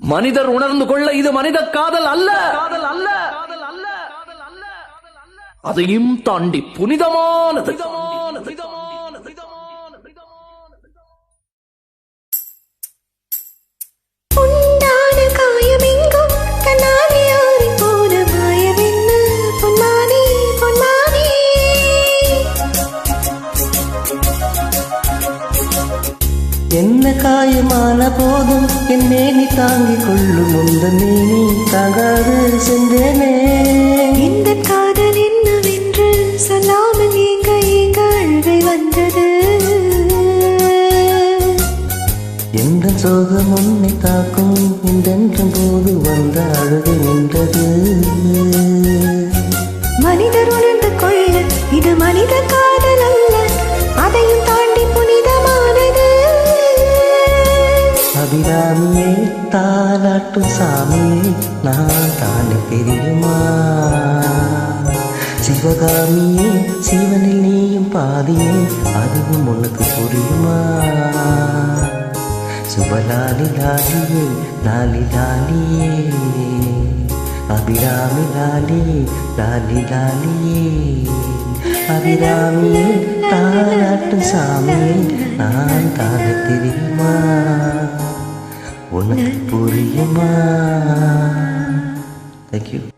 மனிதர் உணர்ந்து கொள்ள இது மனித காதல் அல்ல, அதையும் தாண்டி புனிதமானது. என்ன காயமான போதும் என் மேனி தாங்கிக் கொள்ளும் உந்த மேனி தாங்காது சென்றேனே. இந்த காதல் என்னவென்று சொல்லாமல் ஏங்க ஏங்க அழுகை வந்தது. எந்த சோகம் உன்னை தாக்கும் என்றென்றும் போது வந்த அழுகை நின்றது. மனிதர் உணர்ந்து கொள்ள இது மனித காதல் அல்ல, அதையும் தாண்டி புனிதமானது. அபிராமியே தாலாட்டும் சாமியே நான் தானே தெரியுமா. சிவகாமியே சிவனில் நீயும் பாதியே அதுவும் உனக்கு புரியுமா. சுபலாலி லாலியே லாலி லாலியே அபிராமி லாலி லாலி லாலியே. அபிராமியே தாலாட்டும் சாமியே நான் தானே தெரியுமா, உனக்கு புரியுமா. Thank you.